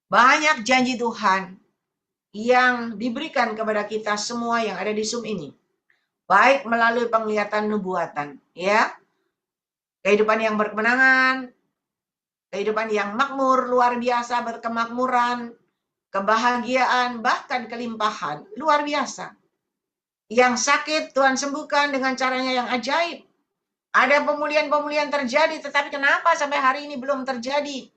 Banyak janji Tuhan yang diberikan kepada kita semua yang ada di Zoom ini. Baik melalui penglihatan nubuatan, ya. Kehidupan yang berkemenangan, kehidupan yang makmur, luar biasa, berkemakmuran, kebahagiaan, bahkan kelimpahan, luar biasa. Yang sakit Tuhan sembuhkan dengan caranya yang ajaib. Ada pemulihan-pemulihan terjadi, tetapi kenapa sampai hari ini belum terjadi?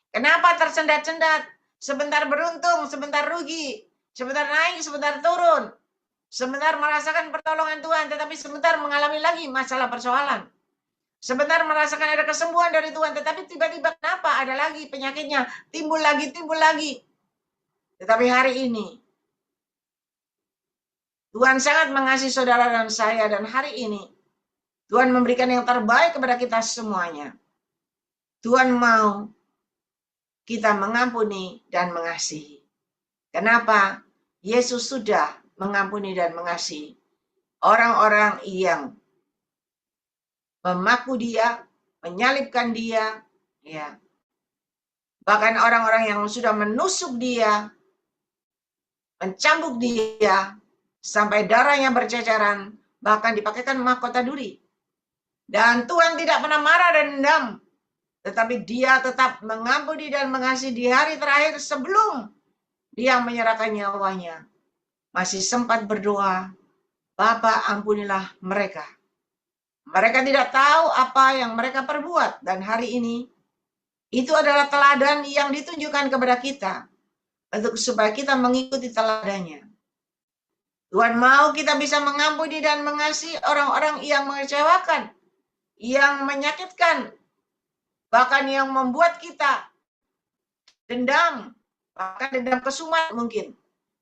Kenapa tersendat-sendat? Sebentar beruntung, sebentar rugi, sebentar naik, sebentar turun. Sebentar merasakan pertolongan Tuhan, tetapi sebentar mengalami lagi masalah persoalan. Sebentar merasakan ada kesembuhan dari Tuhan, tetapi tiba-tiba kenapa ada lagi penyakitnya, timbul lagi, timbul lagi. Tetapi hari ini, Tuhan sangat mengasihi saudara dan saya, dan hari ini, Tuhan memberikan yang terbaik kepada kita semuanya. Tuhan mau kita mengampuni dan mengasihi. Kenapa? Yesus sudah mengampuni dan mengasihi orang-orang yang memaku dia, menyalibkan dia, ya. Bahkan orang-orang yang sudah menusuk dia, mencambuk dia, sampai darahnya berceceran, bahkan dipakaikan mahkota duri. Dan Tuhan tidak pernah marah dan dendam, tetapi dia tetap mengampuni dan mengasihi di hari terakhir sebelum dia menyerahkan nyawanya. Masih sempat berdoa, Bapa ampunilah mereka. Mereka tidak tahu apa yang mereka perbuat. Dan hari ini, itu adalah teladan yang ditunjukkan kepada kita, untuk supaya kita mengikuti teladannya. Tuhan mau kita bisa mengampuni dan mengasihi orang-orang yang mengecewakan, yang menyakitkan, bahkan yang membuat kita dendam, bahkan dendam kesumat mungkin.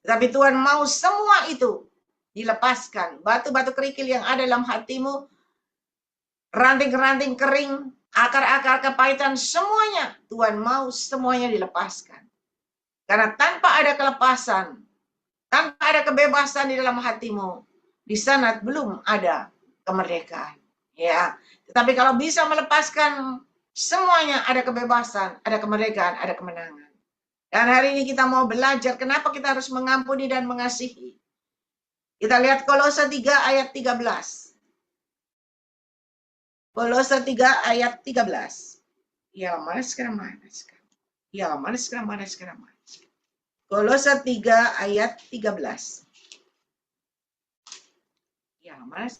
Tetapi Tuhan mau semua itu dilepaskan. Batu-batu kerikil yang ada dalam hatimu, ranting-ranting kering, akar-akar kepahitan, semuanya Tuhan mau semuanya dilepaskan. Karena tanpa ada kelepasan, tanpa ada kebebasan di dalam hatimu, di sana belum ada kemerdekaan. Ya, tetapi kalau bisa melepaskan semuanya, ada kebebasan, ada kemerdekaan, ada kemenangan. Dan hari ini kita mau belajar kenapa kita harus mengampuni dan mengasihi. Kita lihat Kolose 3 ayat 13. Kolose 3 ayat 13. Ya, mana sekarang. Ya, mana sekarang. Kolose 3 ayat 13. Ya, mana?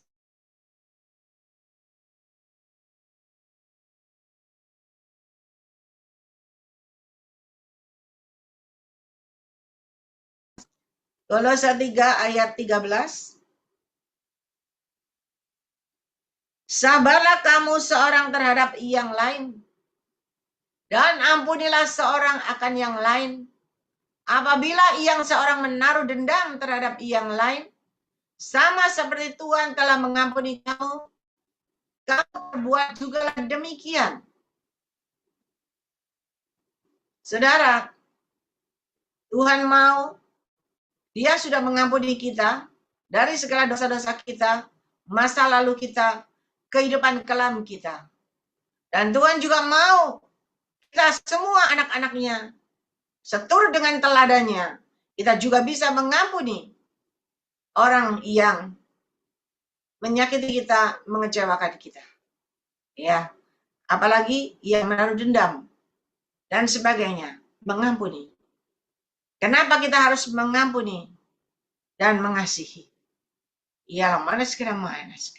Kolose 3 ayat 13. Sabarlah kamu seorang terhadap yang lain, dan ampunilah seorang akan yang lain. Apabila yang seorang menaruh dendam terhadap yang lain, sama seperti Tuhan telah mengampuni kamu, kamu berbuat juga demikian. Saudara, Tuhan mau, Dia sudah mengampuni kita dari segala dosa-dosa kita, masa lalu kita, kehidupan kelam kita. Dan Tuhan juga mau kita semua anak-anaknya, seturut dengan teladannya, kita juga bisa mengampuni orang yang menyakiti kita, mengecewakan kita. Ya, apalagi yang menaruh dendam dan sebagainya, mengampuni. Kenapa kita harus mengampuni dan mengasihi? Ialah manis kena manis.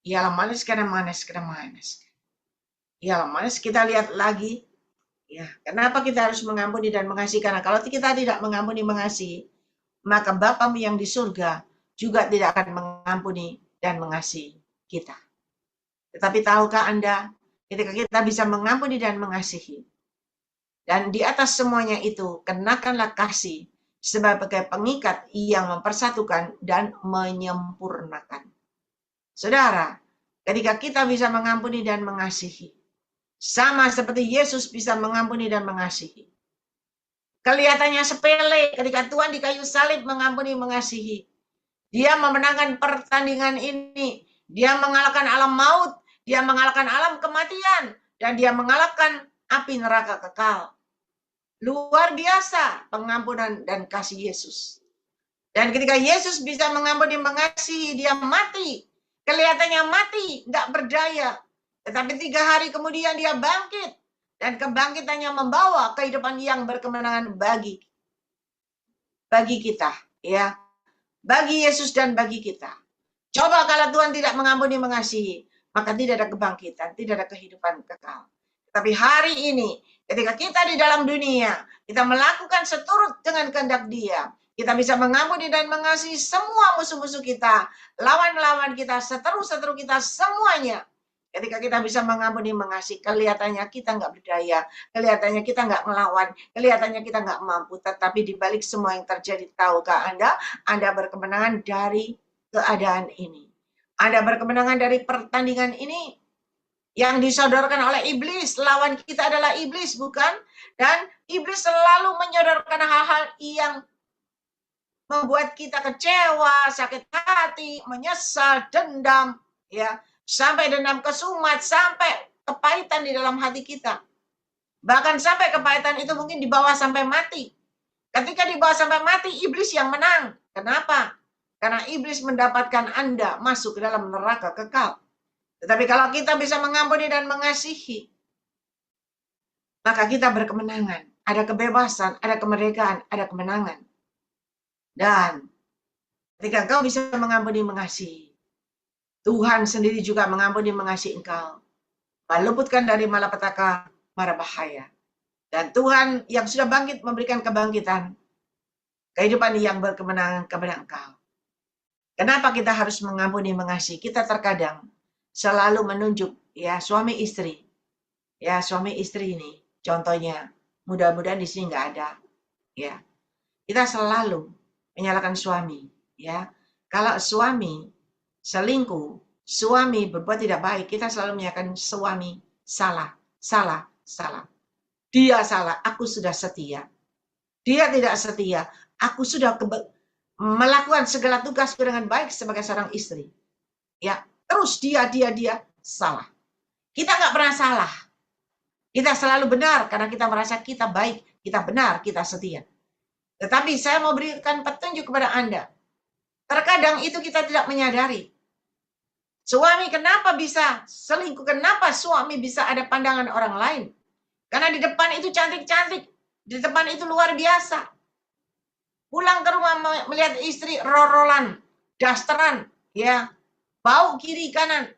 Ialah manis kena manis kena manis. Ialah manis, kita lihat lagi. Ya, kenapa kita harus mengampuni dan mengasihi? Karena kalau kita tidak mengampuni, mengasihi, maka Bapamu yang di surga juga tidak akan mengampuni dan mengasihi kita. Tetapi tahukah Anda, ketika kita bisa mengampuni dan mengasihi, dan di atas semuanya itu, kenakanlah kasih sebagai pengikat yang mempersatukan dan menyempurnakan. Saudara, ketika kita bisa mengampuni dan mengasihi, sama seperti Yesus bisa mengampuni dan mengasihi. Kelihatannya sepele ketika Tuhan di kayu salib mengampuni, mengasihi. Dia memenangkan pertandingan ini. Dia mengalahkan alam maut. Dia mengalahkan alam kematian. Dan dia mengalahkan api neraka kekal. Luar biasa pengampunan dan kasih Yesus. Dan ketika Yesus bisa mengampuni, mengasihi, dia mati. Kelihatannya mati, nggak berdaya. Tetapi 3 hari kemudian dia bangkit. Dan kebangkitannya membawa kehidupan yang berkemenangan bagi kita. Ya, bagi Yesus dan bagi kita. Coba kalau Tuhan tidak mengampuni, mengasihi, maka tidak ada kebangkitan, tidak ada kehidupan kekal. Tapi hari ini, ketika kita di dalam dunia, kita melakukan seturut dengan kehendak Dia, kita bisa mengampuni dan mengasihi semua musuh-musuh kita, lawan-lawan kita, seteru-seteru kita, semuanya. Ketika kita bisa mengampuni, mengasihi, kelihatannya kita nggak berdaya, kelihatannya kita nggak melawan, kelihatannya kita nggak mampu. Tetapi di balik semua yang terjadi, tahukah Anda berkemenangan dari keadaan ini. Anda berkemenangan dari pertandingan ini yang disodorkan oleh iblis. Lawan kita adalah iblis, bukan? Dan iblis selalu menyodorkan hal-hal yang membuat kita kecewa, sakit hati, menyesal, dendam, ya, sampai dendam kesumat, sampai kepahitan di dalam hati kita. Bahkan sampai kepahitan itu mungkin dibawa sampai mati. Ketika dibawa sampai mati, iblis yang menang. Kenapa? Karena iblis mendapatkan Anda masuk ke dalam neraka kekal. Tetapi kalau kita bisa mengampuni dan mengasihi, maka kita berkemenangan. Ada kebebasan, ada kemerdekaan, ada kemenangan. Dan ketika engkau bisa mengampuni, mengasihi, Tuhan sendiri juga mengampuni, mengasihi engkau, meluputkan dari malapetaka, mara bahaya. Dan Tuhan yang sudah bangkit memberikan kebangkitan, kehidupan yang berkemenangan kepada engkau. Kenapa kita harus mengampuni, mengasihi? Kita terkadang selalu menunjuk, ya, suami istri. Ya, suami istri ini, contohnya, mudah-mudahan di sini nggak ada. Ya, kita selalu menyalahkan suami. Ya, kalau suami selingkuh, suami berbuat tidak baik, kita selalu menyalahkan suami salah. Dia salah, aku sudah setia. Dia tidak setia, aku sudah melakukan segala tugasku dengan baik sebagai seorang istri. Ya, terus dia salah. Kita nggak pernah salah. Kita selalu benar karena kita merasa kita baik, kita benar, kita setia. Tetapi saya mau berikan petunjuk kepada Anda. Terkadang itu kita tidak menyadari. Suami kenapa bisa selingkuh? Kenapa suami bisa ada pandangan orang lain? Karena di depan itu cantik-cantik. Di depan itu luar biasa. Pulang ke rumah melihat istri rorolan, dasteran, ya, bau kiri kanan.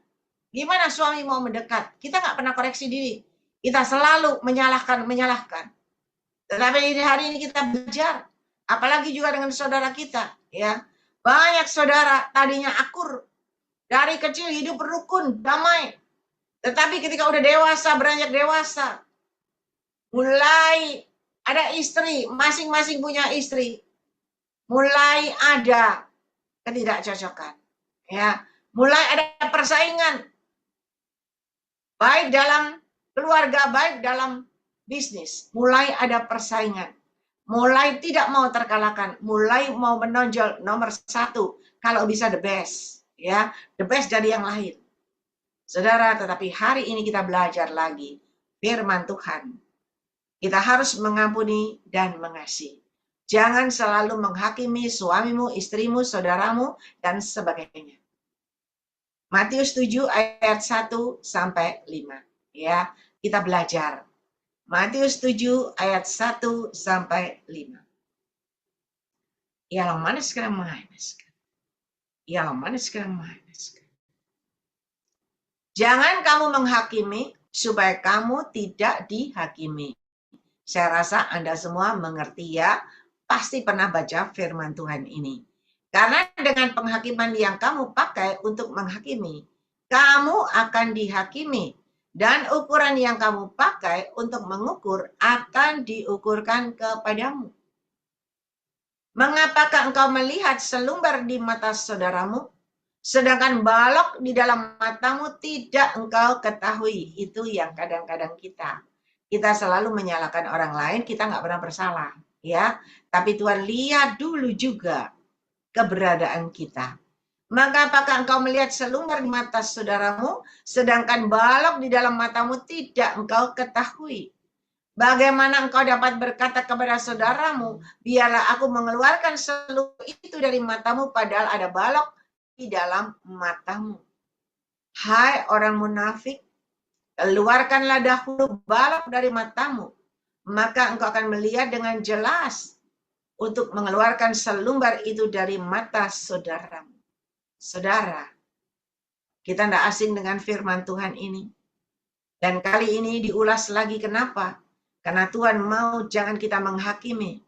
Gimana suami mau mendekat? Kita nggak pernah koreksi diri. Kita selalu menyalahkan. Tetapi hari ini kita belajar, apalagi juga dengan saudara kita, ya. Banyak saudara tadinya akur, dari kecil hidup rukun, damai. Tetapi ketika udah dewasa, beranjak dewasa, mulai ada istri, masing-masing punya istri, mulai ada ketidakcocokan, ya, mulai ada persaingan, baik dalam keluarga, baik dalam bisnis, mulai ada persaingan, mulai tidak mau terkalahkan, mulai mau menonjol nomor 1, kalau bisa the best, ya, the best dari yang lain. Saudara, tetapi hari ini kita belajar lagi firman Tuhan. Kita harus mengampuni dan mengasihi. Jangan selalu menghakimi suamimu, istrimu, saudaramu, dan sebagainya. Matius 7 ayat 1 sampai 5. Ya, kita belajar. Matius 7 ayat 1 sampai 5. Ialah manis sekarang manis. Ialah manis sekarang manis. Jangan kamu menghakimi supaya kamu tidak dihakimi. Saya rasa Anda semua mengerti, ya. Pasti pernah baca firman Tuhan ini. Karena dengan penghakiman yang kamu pakai untuk menghakimi, kamu akan dihakimi. Dan ukuran yang kamu pakai untuk mengukur akan diukurkan kepadamu. Mengapakah engkau melihat selumbar di mata saudaramu, sedangkan balok di dalam matamu tidak engkau ketahui? Itu yang kadang-kadang kita selalu menyalahkan orang lain, kita nggak pernah bersalah, ya. Tapi Tuhan lihat dulu juga keberadaan kita. Maka apakah engkau melihat selumbar di mata saudaramu, sedangkan balok di dalam matamu tidak engkau ketahui? Bagaimana engkau dapat berkata kepada saudaramu, biarlah aku mengeluarkan seluruh itu dari matamu, padahal ada balok di dalam matamu. Hai orang munafik, keluarkanlah dahulu balok dari matamu, maka engkau akan melihat dengan jelas untuk mengeluarkan selumbar itu dari mata saudaramu. Saudara, kita tidak asing dengan firman Tuhan ini. Dan kali ini diulas lagi, kenapa? Karena Tuhan mau jangan kita menghakimi.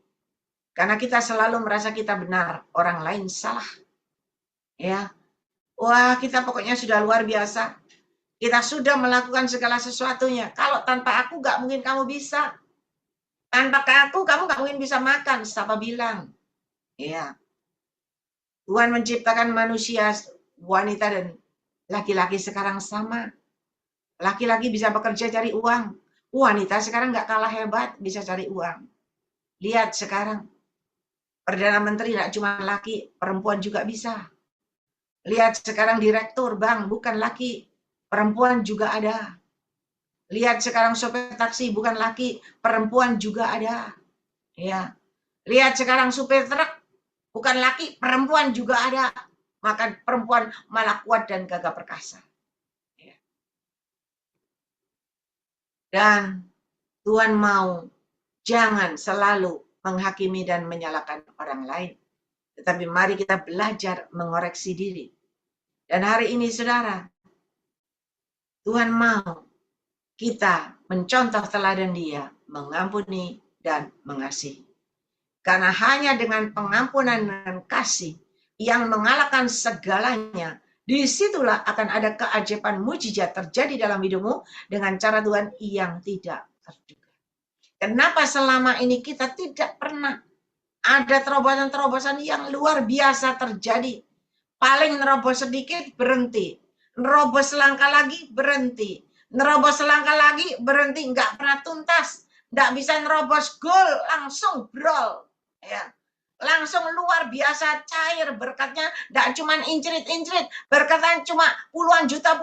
Karena kita selalu merasa kita benar, orang lain salah. Ya, wah kita pokoknya sudah luar biasa. Kita sudah melakukan segala sesuatunya. Kalau tanpa aku gak mungkin kamu bisa. Tanpa aku kamu gak mungkin bisa makan. Siapa bilang? Ya, Tuhan menciptakan manusia, wanita dan laki-laki sekarang sama. Laki-laki bisa bekerja cari uang. Wanita sekarang gak kalah hebat bisa cari uang. Lihat sekarang. Perdana Menteri tidak cuma laki, perempuan juga bisa. Lihat sekarang direktur bank, bukan laki, perempuan juga ada. Lihat sekarang sopir taksi, bukan laki, perempuan juga ada. Ya. Lihat sekarang supir truk, bukan laki, perempuan juga ada. Maka perempuan malah kuat dan gagah perkasa. Ya. Dan Tuhan mau jangan selalu menghakimi dan menyalahkan orang lain. Tetapi mari kita belajar mengoreksi diri. Dan hari ini saudara, Tuhan mau kita mencontoh teladan Dia, mengampuni dan mengasihi. Karena hanya dengan pengampunan dan kasih yang mengalahkan segalanya, disitulah akan ada keajaiban mujizat terjadi dalam hidupmu dengan cara Tuhan yang tidak terduga. Kenapa selama ini kita tidak pernah ada terobosan-terobosan yang luar biasa terjadi? Paling nerobos sedikit, berhenti. Nerobos selangkah lagi, berhenti. Nerobos selangkah lagi, berhenti. Nggak pernah tuntas. Nggak bisa nerobos gol, langsung brol. Ya. Langsung luar biasa cair berkatnya. Nggak cuma incrit-incrit. Berkatnya cuma puluhan juta,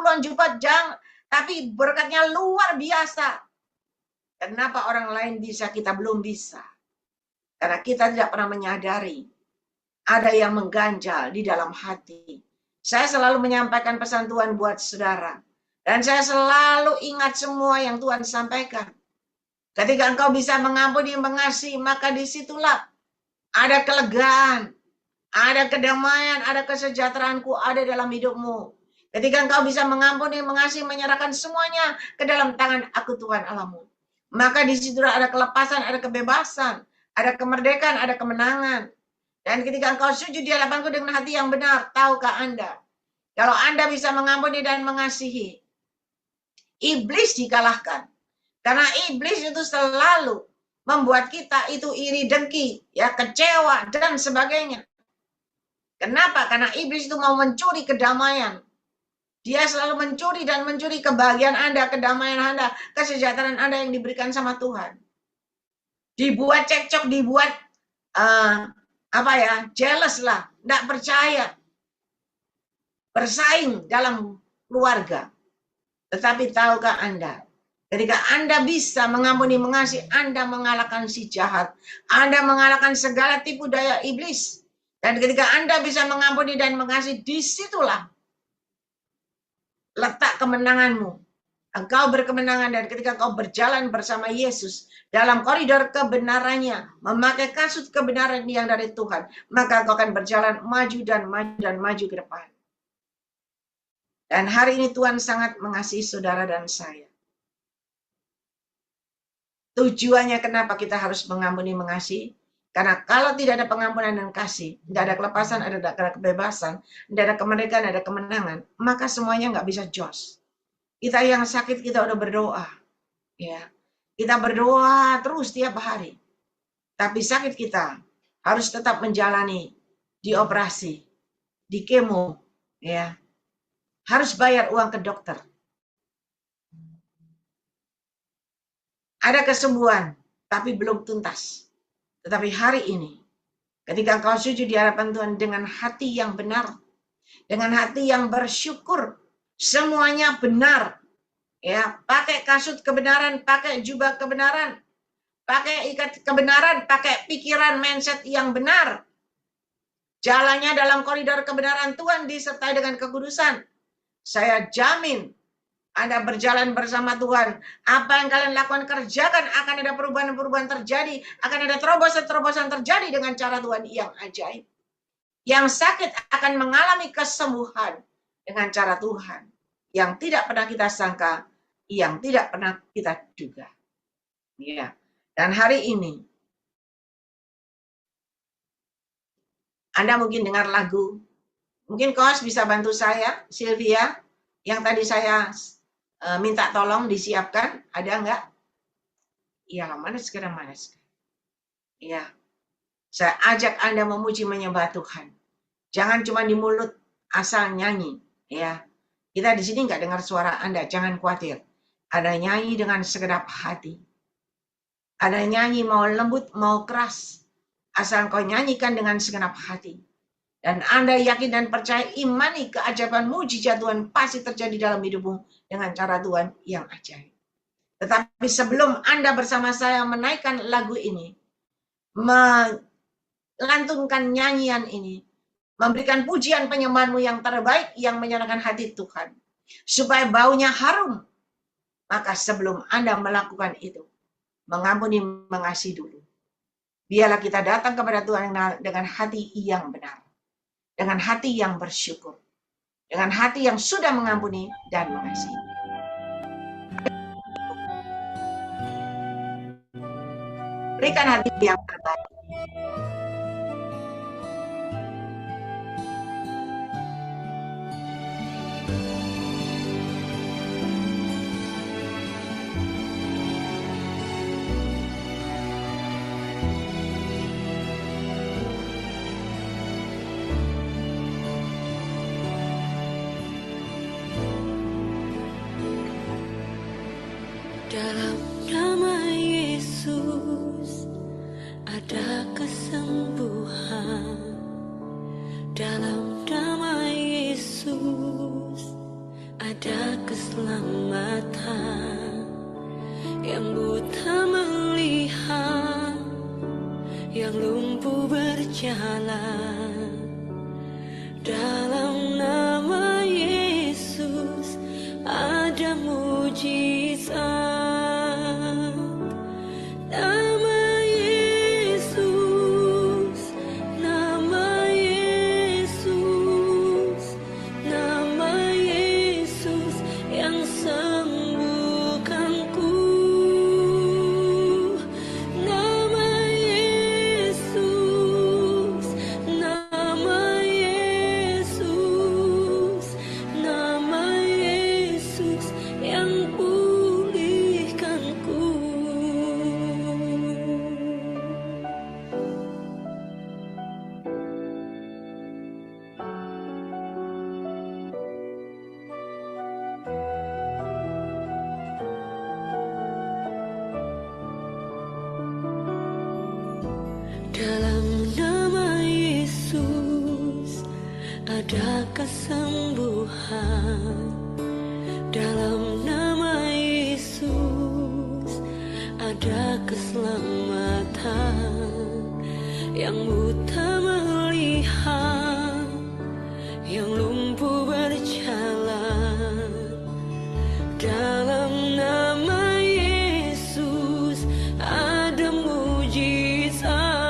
jangan. Tapi berkatnya luar biasa. Kenapa orang lain bisa, kita belum bisa? Karena kita tidak pernah menyadari ada yang mengganjal di dalam hati. Saya selalu menyampaikan pesan Tuhan buat saudara. Dan saya selalu ingat semua yang Tuhan sampaikan. Ketika engkau bisa mengampuni, mengasihi, maka disitulah ada kelegaan, ada kedamaian, ada kesejahteraanku ada dalam hidupmu. Ketika engkau bisa mengampuni, mengasihi, menyerahkan semuanya ke dalam tangan aku Tuhan Allahmu. Maka disitulah ada kelepasan, ada kebebasan, ada kemerdekaan, ada kemenangan. Dan ketika engkau sujud di hadapanku dengan hati yang benar, tahukah Anda? Kalau Anda bisa mengampuni dan mengasihi, iblis dikalahkan. Karena iblis itu selalu membuat kita itu iri dengki, ya kecewa dan sebagainya. Kenapa? Karena iblis itu mau mencuri kedamaian. Dia selalu mencuri dan mencuri kebahagiaan Anda, kedamaian Anda, kesejahteraan Anda yang diberikan sama Tuhan. Dibuat cekcok, dibuat jealous lah, tidak percaya, bersaing dalam keluarga. Tetapi tahukah Anda, ketika Anda bisa mengampuni, mengasihi, Anda mengalahkan si jahat, Anda mengalahkan segala tipu daya iblis. Dan ketika Anda bisa mengampuni dan mengasihi, disitulah letak kemenanganmu. Engkau berkemenangan, dan ketika engkau berjalan bersama Yesus dalam koridor kebenarannya, memakai kasut kebenaran yang dari Tuhan, maka engkau akan berjalan maju dan maju dan maju ke depan. Dan hari ini Tuhan sangat mengasihi saudara dan saya. Tujuannya kenapa kita harus mengampuni, mengasihi? Karena kalau tidak ada pengampunan dan kasih, tidak ada kelepasan, ada kebebasan, tidak ada kemerdekaan, ada kemenangan, maka semuanya nggak bisa jos. Kita yang sakit, kita udah berdoa. Ya. Kita berdoa terus tiap hari. Tapi sakit kita harus tetap menjalani, dioperasi, di kemo, ya. Harus bayar uang ke dokter. Ada kesembuhan, tapi belum tuntas. Tetapi hari ini, ketika engkau sujud di hadapan Tuhan dengan hati yang benar, dengan hati yang bersyukur, semuanya benar. Ya, pakai kasut kebenaran, pakai jubah kebenaran. pakai ikat kebenaran, pakai pikiran mindset yang benar. Jalannya dalam koridor kebenaran Tuhan disertai dengan kekudusan. Saya jamin Anda berjalan bersama Tuhan. Apa yang kalian lakukan, kerjakan, akan ada perubahan-perubahan terjadi. Akan ada terobosan-terobosan terjadi dengan cara Tuhan yang ajaib. Yang sakit akan mengalami kesembuhan dengan cara Tuhan. Yang tidak pernah kita sangka, yang tidak pernah kita duga. Ya. Dan hari ini, Anda mungkin dengar lagu. Mungkin Kos bisa bantu saya, Sylvia, yang tadi saya minta tolong disiapkan. Ada enggak? Iya, mana sekarang? Iya. Saya ajak Anda memuji menyembah Tuhan. Jangan cuma di mulut asal nyanyi. Ya. Kita di sini enggak dengar suara Anda, jangan khawatir. Ada nyanyi dengan segenap hati. Ada nyanyi mau lembut, mau keras. Asal kau nyanyikan dengan segenap hati. Dan Anda yakin dan percaya, imani keajaiban mujizat Tuhan pasti terjadi dalam hidupmu dengan cara Tuhan yang ajaib. Tetapi sebelum Anda bersama saya menaikkan lagu ini, melantunkan nyanyian ini, memberikan pujian penyembahanmu yang terbaik yang menyenangkan hati Tuhan, supaya baunya harum, maka sebelum Anda melakukan itu, mengampuni, mengasihi dulu. Biarlah kita datang kepada Tuhan dengan hati yang benar. Dengan hati yang bersyukur. Dengan hati yang sudah mengampuni dan mengasihi. Berikan hati yang terbaik. Dalam nama Yesus ada kesembuhan. Dalam nama Yesus ada keselamatan. Yang buta melihat, yang lumpuh berjalan. Dalam nama Yesus ada mujizat. Dalam nama Yesus ada kesembuhan. Dalam nama Yesus ada keselamatan. Yang buta melihat, yang lumpuh berjalan. Dalam nama Yesus ada mujizat.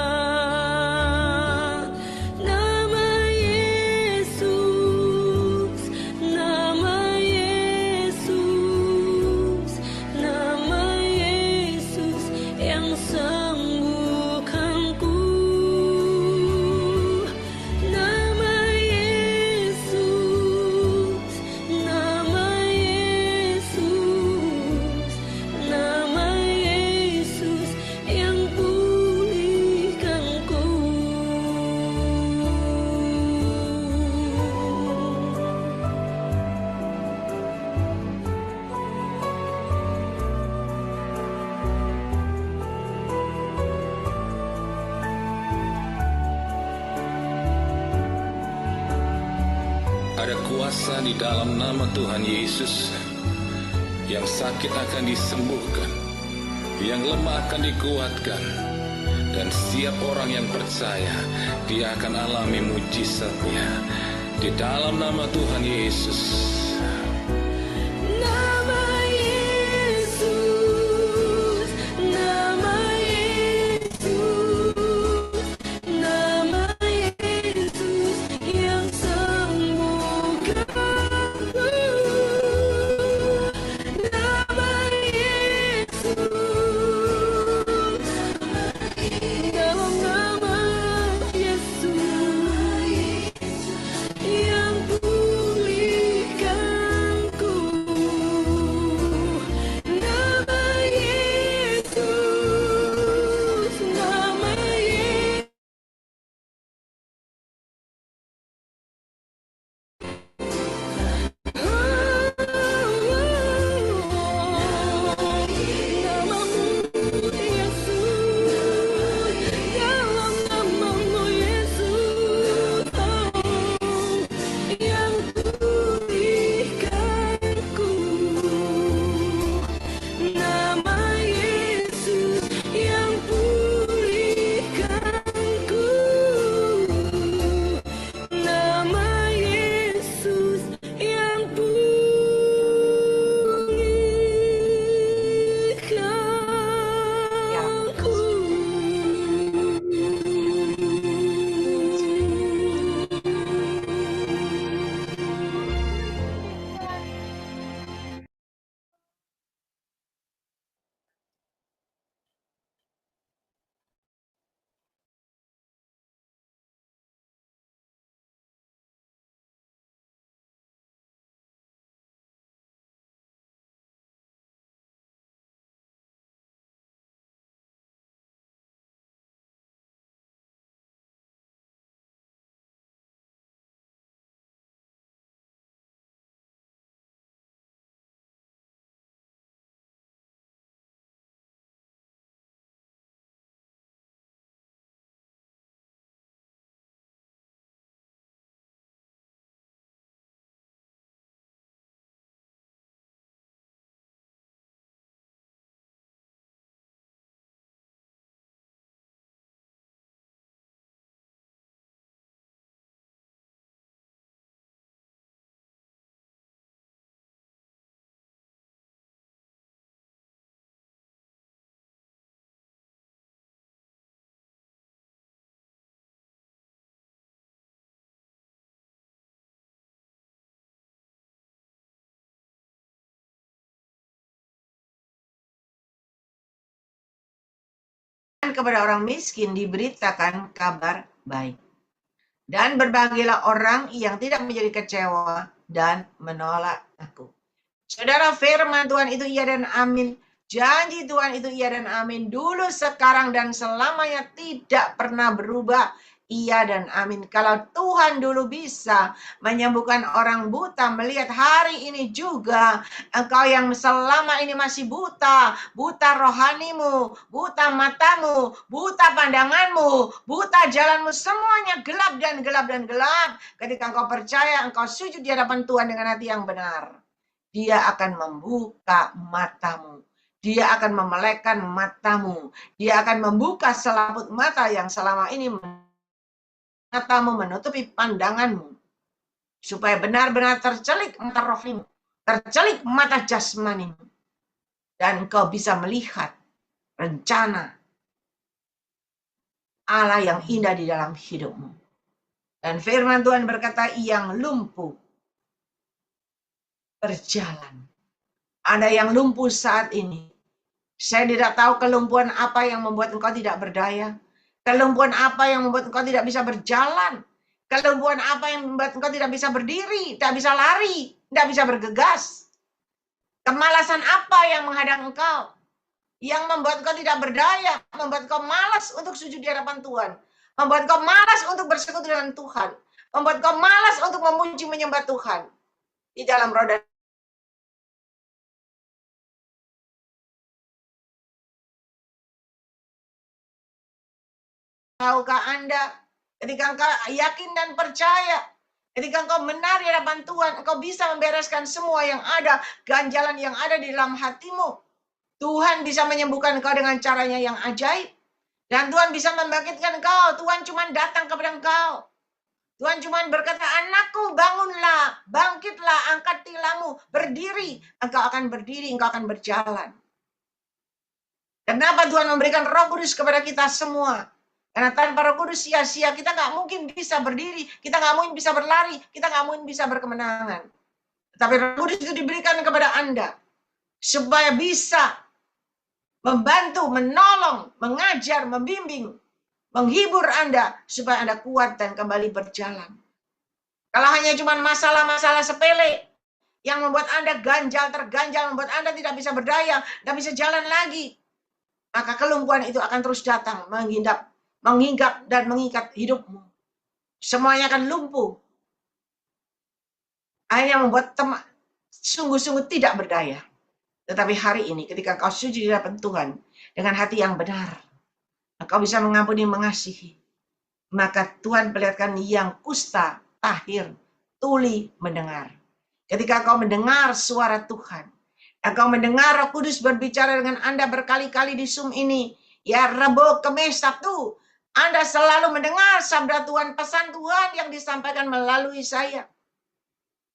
Ada kuasa di dalam nama Tuhan Yesus. Yang sakit akan disembuhkan, yang lemah akan dikuatkan, dan setiap orang yang percaya, dia akan alami mujizatnya. Di dalam nama Tuhan Yesus. Nama Yesus, nama Yesus, nama Yesus yang sembuhkanku. Nama Yesus, dalam nama Yesus yang pulihkanku. Nama Yesus, nama Yesus. Namamu Yesus, dalam namamu Yesus, yang pulihkanku. Nama Yesus yang pulihkanku. Nama Yesus yang kepada orang miskin diberitakan kabar baik. Dan berbagailah orang yang tidak menjadi kecewa dan menolak aku. Saudara, firman Tuhan itu iya dan amin. Janji Tuhan itu iya dan amin. Dulu, sekarang, dan selamanya tidak pernah berubah. Iya dan amin. Kalau Tuhan dulu bisa menyembuhkan orang buta, melihat hari ini juga engkau yang selama ini masih buta, buta rohanimu, buta matamu, buta pandanganmu, buta jalanmu, semuanya gelap dan gelap dan gelap. Ketika engkau percaya, engkau sujud di hadapan Tuhan dengan hati yang benar, Dia akan membuka matamu. Dia akan memelekkan matamu. Dia akan membuka selaput mata yang selama ini matamu menutupi pandanganmu, supaya benar-benar tercelik mata rohanimu, tercelik mata jasmanimu, dan engkau bisa melihat rencana Allah yang indah di dalam hidupmu. Dan firman Tuhan berkata, yang lumpuh berjalan. Ada yang lumpuh saat ini. Saya tidak tahu kelumpuhan apa yang membuat engkau tidak berdaya. Kelumpuhan apa yang membuat engkau tidak bisa berjalan? Kelumpuhan apa yang membuat engkau tidak bisa berdiri, tidak bisa lari, tidak bisa bergegas? Kemalasan apa yang menghadang engkau? Yang membuat engkau tidak berdaya, membuat engkau malas untuk sujud di hadapan Tuhan, membuat engkau malas untuk bersekutu dengan Tuhan, membuat engkau malas untuk memuji menyembah Tuhan. Di dalam roda. Tahukah Anda, ketika engkau yakin dan percaya, ketika engkau benar di hadapan Tuhan, engkau bisa membereskan semua yang ada, ganjalan yang ada di dalam hatimu. Tuhan bisa menyembuhkan engkau dengan caranya yang ajaib. Dan Tuhan bisa membangkitkan engkau. Tuhan cuma datang kepada engkau. Tuhan cuma berkata, anakku bangunlah, bangkitlah, angkat tilammu, berdiri. Engkau akan berdiri, engkau akan berjalan. Kenapa Tuhan memberikan Roh Kudus kepada kita semua? Karena tanpa Roh Kudus sia-sia, kita nggak mungkin bisa berdiri, kita nggak mungkin bisa berlari, kita nggak mungkin bisa berkemenangan. Tetapi Roh Kudus itu diberikan kepada Anda supaya bisa membantu, menolong, mengajar, membimbing, menghibur Anda supaya Anda kuat dan kembali berjalan. Kalau hanya cuma masalah-masalah sepele yang membuat Anda terganjal, membuat Anda tidak bisa berdaya, tidak bisa jalan lagi, maka kelumpuhan itu akan terus datang, menghinggap dan mengikat hidupmu. Semuanya akan lumpuh. Akhirnya membuat sungguh-sungguh tidak berdaya. Tetapi hari ini ketika kau sujud di hadapan Tuhan dengan hati yang benar, engkau bisa mengampuni, mengasihi. Maka Tuhan perlihatkan yang kusta, tahir, tuli mendengar. Ketika kau mendengar suara Tuhan, engkau mendengar Roh Kudus berbicara dengan Anda berkali-kali di Zoom ini, ya Rebo, Kamis, Sabtu, Anda selalu mendengar sabda Tuhan, pesan Tuhan yang disampaikan melalui saya.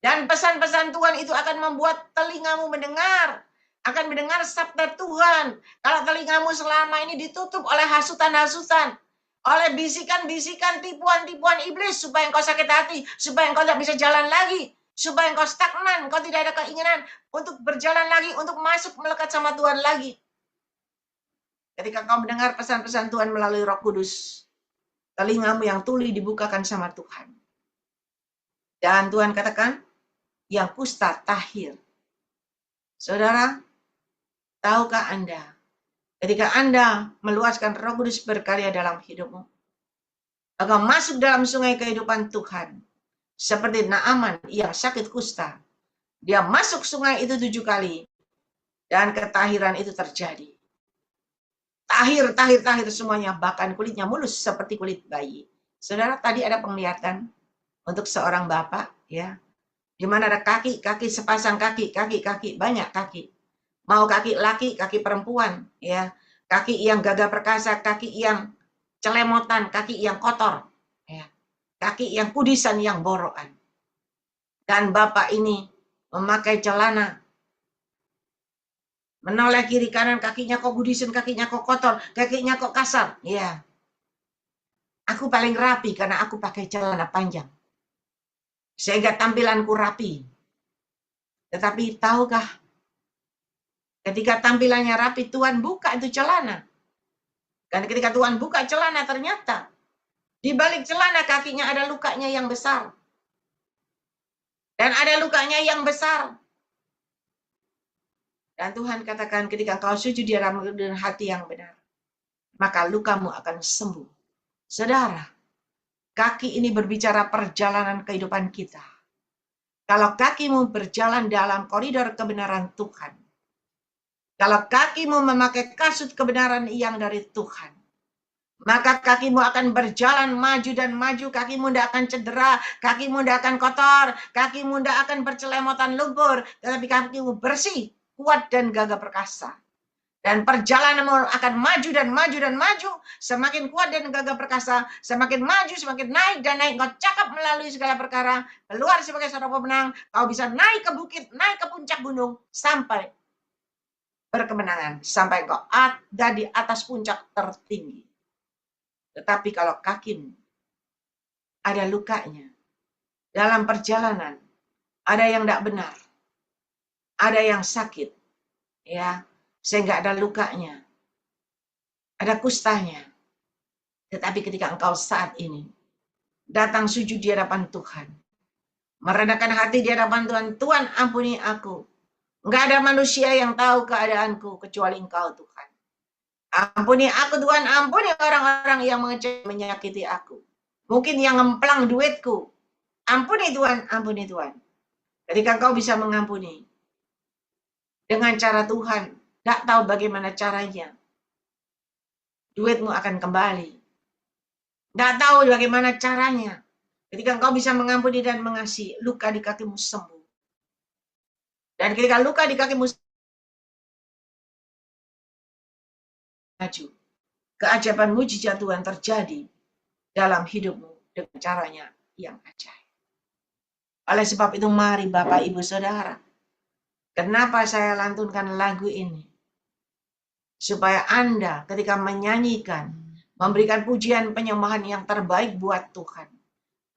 Dan pesan-pesan Tuhan itu akan membuat telingamu mendengar, akan mendengar sabda Tuhan. Kalau telingamu selama ini ditutup oleh hasutan-hasutan, oleh bisikan-bisikan, tipuan-tipuan iblis, supaya engkau sakit hati, supaya engkau tidak bisa jalan lagi, supaya engkau stagnan, engkau tidak ada keinginan untuk berjalan lagi, untuk masuk melekat sama Tuhan lagi. Ketika kau mendengar pesan-pesan Tuhan melalui Roh Kudus, telingamu yang tuli dibukakan sama Tuhan. Dan Tuhan katakan, yang kusta, tahir. Saudara, tahukah Anda, ketika Anda meluaskan Roh Kudus berkarya dalam hidupmu, engkau masuk dalam sungai kehidupan Tuhan, seperti Naaman yang sakit kusta. Dia masuk sungai itu 7 kali, dan ketahiran itu terjadi. Tahir semuanya, bahkan kulitnya mulus seperti kulit bayi. Saudara, tadi ada penglihatan untuk seorang bapak, ya, di mana ada kaki, sepasang kaki, banyak kaki. Mau kaki laki, kaki perempuan, ya, kaki yang gagah perkasa, kaki yang celemotan, kaki yang kotor, ya, kaki yang kudisan, yang borokan. Dan bapak ini memakai celana, menoleh kiri kanan, kakinya kok kudisan, kakinya kok kotor, kakinya kok kasar, ya. Aku paling rapi karena aku pakai celana panjang, sehingga tampilanku rapi. Tetapi tahukah, ketika tampilannya rapi, Tuhan buka itu celana. Dan ketika Tuhan buka celana, ternyata di balik celana kakinya ada lukanya yang besar. Dan ada lukanya yang besar. Dan Tuhan katakan, ketika kau sujud di dalam hati yang benar, maka lukamu akan sembuh. Saudara, kaki ini berbicara perjalanan kehidupan kita. Kalau kakimu berjalan dalam koridor kebenaran Tuhan, kalau kakimu memakai kasut kebenaran yang dari Tuhan, maka kakimu akan berjalan maju dan maju, kakimu tidak akan cedera, kakimu tidak akan kotor, kakimu tidak akan bercelemotan lumpur, tetapi kakimu bersih, kuat dan gagah perkasa. Dan perjalananmu akan maju dan maju dan maju, semakin kuat dan gagah perkasa, semakin maju, semakin naik dan naik. Kau cakap melalui segala perkara, keluar sebagai seorang pemenang, kau bisa naik ke bukit, naik ke puncak gunung, sampai berkemenangan, sampai kau ada di atas puncak tertinggi. Tetapi kalau kakimu ada lukanya, dalam perjalanan, ada yang tidak benar, ada yang sakit, ya, sehingga ada lukanya, ada kustanya. Tetapi ketika engkau saat ini datang sujud di hadapan Tuhan, merendahkan hati di hadapan Tuhan, Tuhan ampuni aku. Enggak ada manusia yang tahu keadaanku kecuali Engkau, Tuhan. Ampuni aku, Tuhan, ampuni orang-orang yang menyakiti aku. Mungkin yang ngemplang duitku. Ampuni Tuhan, ampuni Tuhan. Ketika engkau bisa mengampuni dengan cara Tuhan, tidak tahu bagaimana caranya, duitmu akan kembali. Tidak tahu bagaimana caranya. Ketika engkau bisa mengampuni dan mengasihi, luka di kakimu sembuh. Dan ketika luka di kakimu maju. Keajaiban mujizat Tuhan terjadi dalam hidupmu dengan caranya yang ajaib. Oleh sebab itu mari Bapak Ibu Saudara, kenapa saya lantunkan lagu ini? Supaya Anda ketika menyanyikan, memberikan pujian penyembahan yang terbaik buat Tuhan.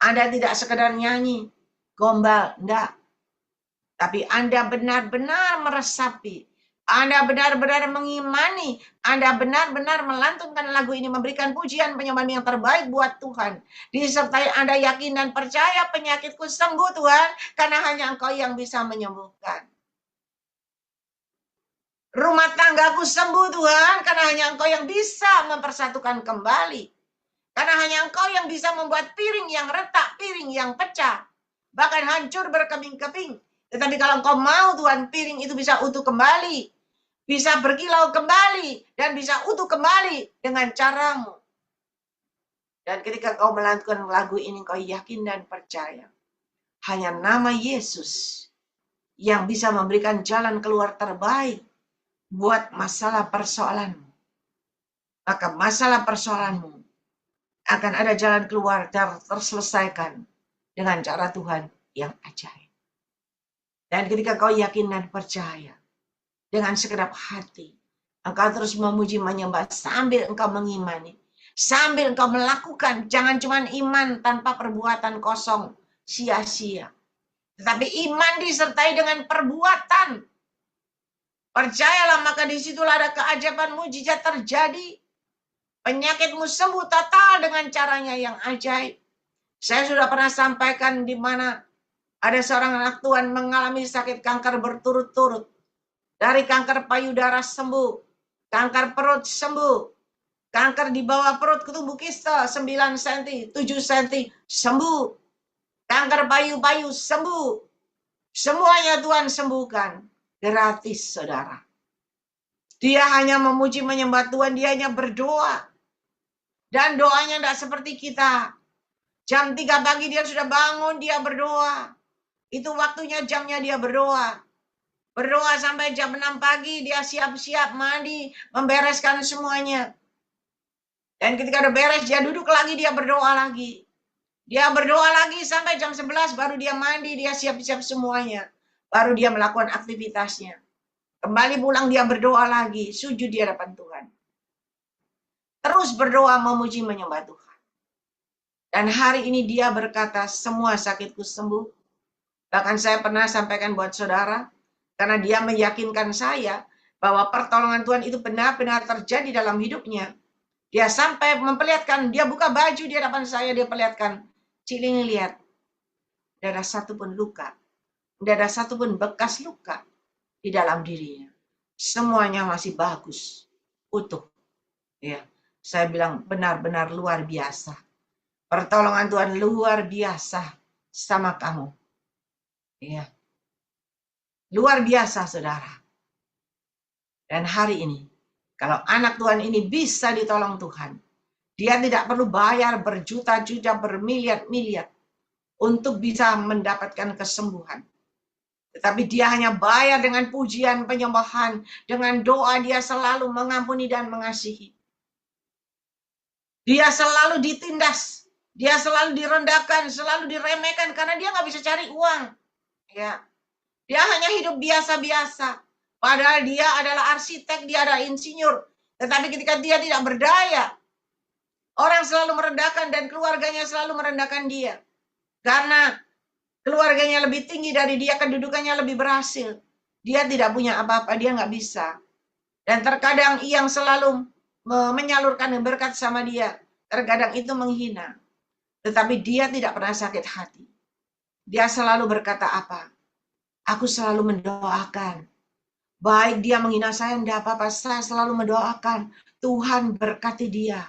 Anda tidak sekedar nyanyi, gombal, enggak. Tapi Anda benar-benar meresapi, Anda benar-benar mengimani, Anda benar-benar melantunkan lagu ini, memberikan pujian penyembahan yang terbaik buat Tuhan. Disertai Anda yakin dan percaya penyakitku sembuh Tuhan, karena hanya Engkau yang bisa menyembuhkan. Rumah tanggaku sembuh Tuhan, karena hanya Engkau yang bisa mempersatukan kembali. Karena hanya Engkau yang bisa membuat piring yang retak, piring yang pecah, bahkan hancur berkeping-keping. Tetapi kalau Engkau mau Tuhan, piring itu bisa utuh kembali, bisa berkilau kembali, dan bisa utuh kembali dengan caramu. Dan ketika Kau melantunkan lagu ini, Kau yakin dan percaya, hanya nama Yesus yang bisa memberikan jalan keluar terbaik buat masalah persoalanmu. Maka masalah persoalanmu akan ada jalan keluar terselesaikan dengan cara Tuhan yang ajaib. Dan ketika kau yakin dan percaya, dengan segenap hati, engkau terus memuji menyembah sambil engkau mengimani, sambil engkau melakukan, jangan cuma iman tanpa perbuatan kosong, sia-sia. Tetapi iman disertai dengan perbuatan. Percayalah, maka disitulah ada keajaiban mujizat terjadi. Penyakitmu sembuh total dengan caranya yang ajaib. Saya sudah pernah sampaikan di mana ada seorang anak Tuhan mengalami sakit kanker berturut-turut. Dari kanker payudara sembuh, kanker perut sembuh, kanker di bawah perut ketumbuh kiste 9 cm, 7 cm sembuh, kanker payu-payu sembuh. Semuanya Tuhan sembuhkan. Gratis, saudara. Dia hanya memuji menyembah Tuhan, dia hanya berdoa. Dan doanya tidak seperti kita. Jam 3 pagi dia sudah bangun, dia berdoa. Itu waktunya, jamnya dia berdoa. Berdoa sampai jam 6 pagi, dia siap-siap mandi, membereskan semuanya. Dan ketika udah beres, dia duduk lagi, dia berdoa lagi. Dia berdoa lagi sampai jam 11, baru dia mandi, dia siap-siap semuanya. Baru dia melakukan aktivitasnya. Kembali pulang dia berdoa lagi, sujud di hadapan Tuhan. Terus berdoa memuji menyembah Tuhan. Dan hari ini dia berkata, semua sakitku sembuh. Bahkan saya pernah sampaikan buat saudara, karena dia meyakinkan saya bahwa pertolongan Tuhan itu benar-benar terjadi dalam hidupnya. Dia sampai memperlihatkan, dia buka baju di hadapan saya, dia perlihatkan, Ciling lihat, tidak ada satupun luka, tidak ada satupun bekas luka di dalam dirinya. Semuanya masih bagus, utuh. Ya, saya bilang benar-benar luar biasa. Pertolongan Tuhan luar biasa sama kamu. Ya. Luar biasa, saudara. Dan hari ini, kalau anak Tuhan ini bisa ditolong Tuhan, dia tidak perlu bayar berjuta-juta, bermiliar-miliar untuk bisa mendapatkan kesembuhan. Tetapi dia hanya bayar dengan pujian, penyembahan, dengan doa dia selalu mengampuni dan mengasihi. Dia selalu ditindas, dia selalu direndahkan, selalu diremehkan karena dia nggak bisa cari uang. Ya, dia hanya hidup biasa-biasa. Padahal dia adalah arsitek, dia adalah insinyur. Tetapi ketika dia tidak berdaya, orang selalu merendahkan dan keluarganya selalu merendahkan dia. Karena keluarganya lebih tinggi dari dia, kedudukannya lebih berhasil. Dia tidak punya apa-apa, dia nggak bisa. Dan terkadang yang selalu menyalurkan berkat sama dia, terkadang itu menghina. Tetapi dia tidak pernah sakit hati. Dia selalu berkata apa? Aku selalu mendoakan. Baik dia menghina saya, tidak apa-apa. Saya selalu mendoakan. Tuhan berkati dia.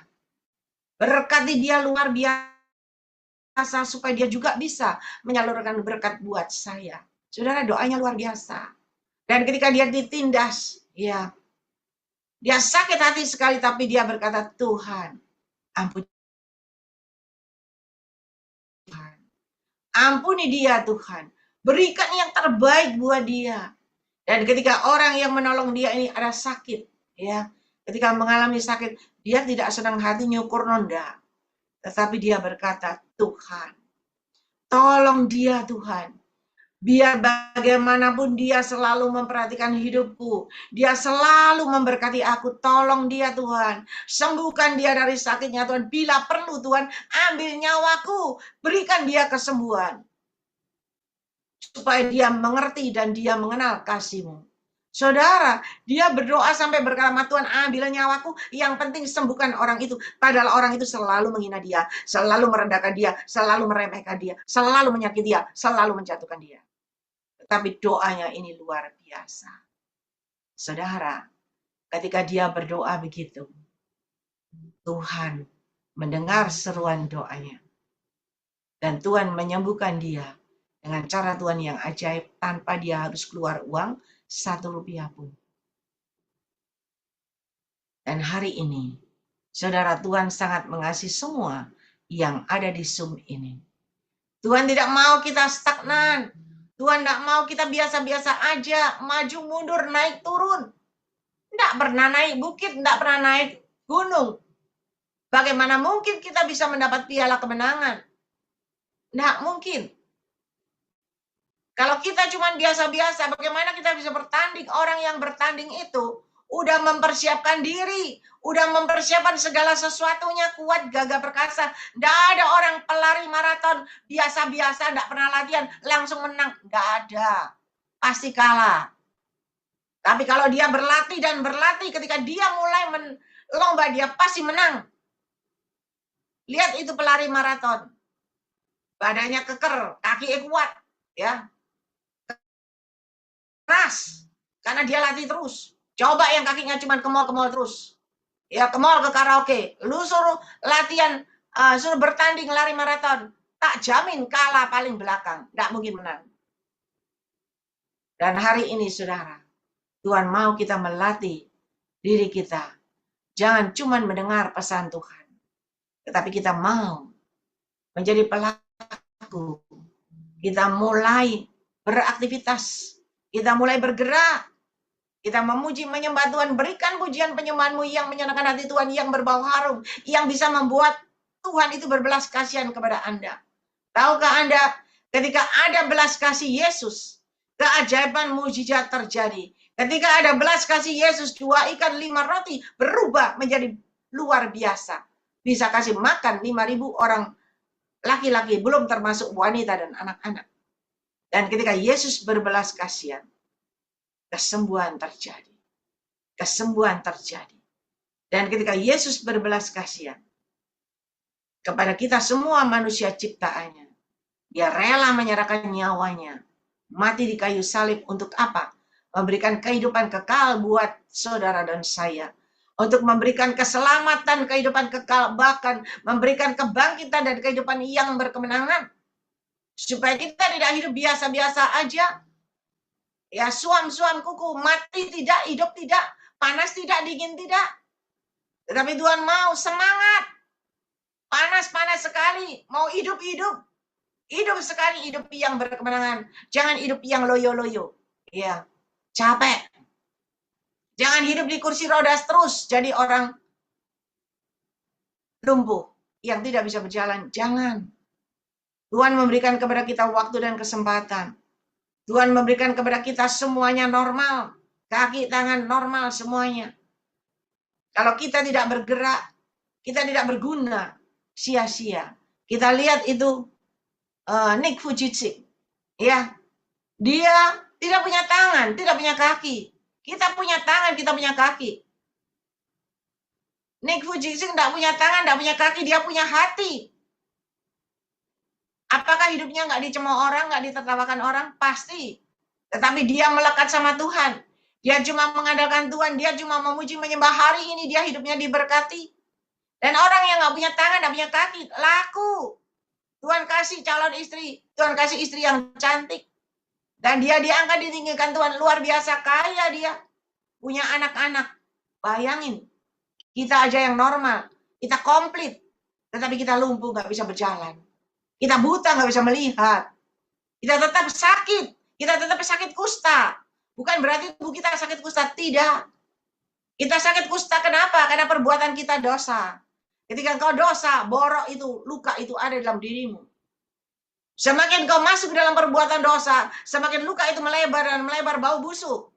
Berkati dia luar biasa. Supaya dia juga bisa menyalurkan berkat buat saya. Saudara, doanya luar biasa. Dan ketika dia ditindas, ya, dia sakit hati sekali. Tapi dia berkata, Tuhan, ampuni. Ampuni dia Tuhan. Berikan yang terbaik buat dia. Dan ketika orang yang menolong dia ini ada sakit, ya, ketika mengalami sakit, dia tidak senang hati nyukur nonda. Tetapi dia berkata, Tuhan, tolong dia Tuhan. Biar bagaimanapun dia selalu memperhatikan hidupku. Dia selalu memberkati aku. Tolong dia Tuhan. Sembuhkan dia dari sakitnya Tuhan. Bila perlu Tuhan, ambil nyawaku. Berikan dia kesembuhan. Supaya dia mengerti dan dia mengenal kasih-Mu. Saudara, dia berdoa sampai berkata, Tuhan ambil nyawaku, yang penting sembuhkan orang itu. Padahal orang itu selalu menghina dia, selalu merendahkan dia, selalu meremehkan dia, selalu menyakiti dia, selalu menjatuhkan dia. Tetapi doanya ini luar biasa. Saudara, ketika dia berdoa begitu, Tuhan mendengar seruan doanya. Dan Tuhan menyembuhkan dia dengan cara Tuhan yang ajaib tanpa dia harus keluar uang 1 rupiah pun. Dan hari ini, saudara, Tuhan sangat mengasihi semua yang ada di Zoom ini. Tuhan tidak mau kita stagnan. Tuhan tidak mau kita biasa-biasa aja, maju mundur, naik turun. Tidak pernah naik bukit, tidak pernah naik gunung. Bagaimana mungkin kita bisa mendapat piala kemenangan? Tidak mungkin. Kalau kita cuma biasa-biasa, bagaimana kita bisa bertanding? Orang yang bertanding itu udah mempersiapkan diri, udah mempersiapkan segala sesuatunya, kuat, gagah perkasa. Tidak ada orang pelari maraton biasa-biasa, tidak pernah latihan, langsung menang. Tidak ada. Pasti kalah. Tapi kalau dia berlatih dan berlatih, ketika dia mulai lomba, dia pasti menang. Lihat itu pelari maraton. Badannya keker, kaki kuat, ya. Keras, karena dia latih terus. Coba yang kakinya cuma ke mall terus. Ya, ke mall, ke karaoke. Lu suruh latihan, suruh bertanding lari maraton. Tak jamin kalah paling belakang. Tidak mungkin menang. Dan hari ini, saudara, Tuhan mau kita melatih diri kita. Jangan cuma mendengar pesan Tuhan. Tetapi kita mau menjadi pelaku. Kita mulai beraktivitas. Kita mulai bergerak. Kita memuji, menyembah Tuhan. Berikan pujian penyembahan-Mu yang menyenangkan hati Tuhan, yang berbau harum, yang bisa membuat Tuhan itu berbelas kasihan kepada Anda. Tahukah Anda, ketika ada belas kasih Yesus, keajaiban mujizat terjadi. Ketika ada belas kasih Yesus, 2 ikan 5 roti berubah menjadi luar biasa. Bisa kasih makan 5.000 orang laki-laki, belum termasuk wanita dan anak-anak. Dan ketika Yesus berbelas kasihan, kesembuhan terjadi. Kesembuhan terjadi. Dan ketika Yesus berbelas kasihan kepada kita semua manusia ciptaannya, dia rela menyerahkan nyawanya, mati di kayu salib untuk apa? Memberikan kehidupan kekal buat saudara dan saya. Untuk memberikan keselamatan, kehidupan kekal, bahkan memberikan kebangkitan dan kehidupan yang berkemenangan. Supaya kita tidak hidup biasa-biasa aja. Ya, suam-suam kuku, mati tidak, hidup tidak, panas tidak, dingin tidak. Tetapi Tuhan mau semangat. Panas-panas sekali, mau hidup-hidup. Hidup sekali, hidup yang berkemenangan. Jangan hidup yang loyo-loyo. Ya, capek. Jangan hidup di kursi roda terus jadi orang lumpuh yang tidak bisa berjalan. Jangan. Tuhan memberikan kepada kita waktu dan kesempatan. Tuhan memberikan kepada kita semuanya normal. Kaki, tangan normal semuanya. Kalau kita tidak bergerak, kita tidak berguna, sia-sia. Kita lihat itu Nick Vujicic. Ya, dia tidak punya tangan, tidak punya kaki. Kita punya tangan, kita punya kaki. Nick Vujicic tidak punya tangan, tidak punya kaki, dia punya hati. Apakah hidupnya nggak dicemooh orang, nggak ditertawakan orang? Pasti. Tetapi dia melekat sama Tuhan. Dia cuma mengandalkan Tuhan. Dia cuma memuji, menyembah. Hari ini dia hidupnya diberkati. Dan orang yang nggak punya tangan, nggak punya kaki, laku. Tuhan kasih calon istri. Tuhan kasih istri yang cantik. Dan dia diangkat, ditinggikan Tuhan. Luar biasa kaya dia. Punya anak-anak. Bayangin. Kita aja yang normal. Kita komplit. Tetapi kita lumpuh, nggak bisa berjalan. Kita buta, nggak bisa melihat. Kita tetap sakit. Kita tetap sakit kusta. Bukan berarti tubuh kita sakit kusta. Tidak. Kita sakit kusta kenapa? Karena perbuatan kita dosa. Ketika engkau dosa, borok itu, luka itu ada dalam dirimu. Semakin kau masuk dalam perbuatan dosa, semakin luka itu melebar dan melebar bau busuk.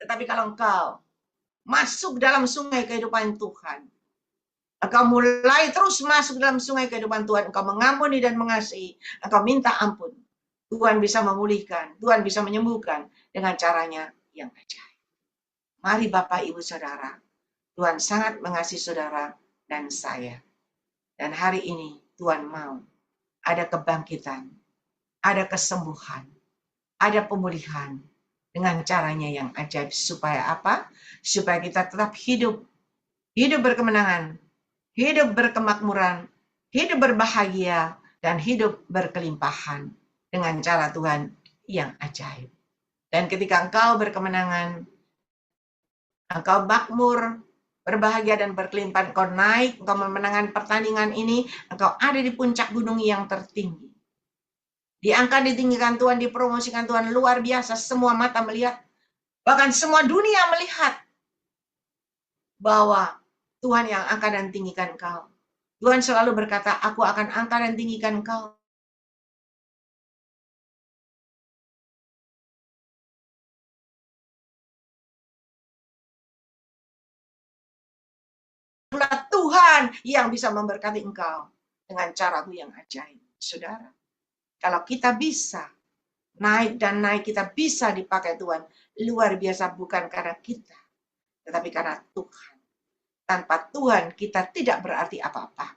Tetapi kalau engkau masuk dalam sungai kehidupan Tuhan, engkau mulai terus masuk dalam sungai kehidupan Tuhan, engkau mengampuni dan mengasihi, engkau minta ampun, Tuhan bisa memulihkan, Tuhan bisa menyembuhkan dengan caranya yang ajaib. Mari Bapak, Ibu, Saudara, Tuhan sangat mengasihi saudara dan saya. Dan hari ini Tuhan mau ada kebangkitan, ada kesembuhan, ada pemulihan dengan caranya yang ajaib. Supaya apa? Supaya kita tetap hidup berkemenangan, hidup berkemakmuran, hidup berbahagia, dan hidup berkelimpahan dengan cara Tuhan yang ajaib. Dan ketika engkau berkemenangan, engkau makmur, berbahagia dan berkelimpahan, engkau naik, engkau memenangkan pertandingan ini, engkau ada di puncak gunung yang tertinggi. Diangkat, ditinggikan Tuhan, dipromosikan Tuhan, luar biasa, semua mata melihat, bahkan semua dunia melihat bahwa Tuhan yang angkat dan tinggikan engkau. Tuhan selalu berkata, aku akan angkat dan tinggikan engkau. Tuhan yang bisa memberkati engkau dengan caraku yang ajaib. Saudara, kalau kita bisa naik dan naik, kita bisa dipakai Tuhan, luar biasa, bukan karena kita, tetapi karena Tuhan. Tanpa Tuhan kita tidak berarti apa-apa.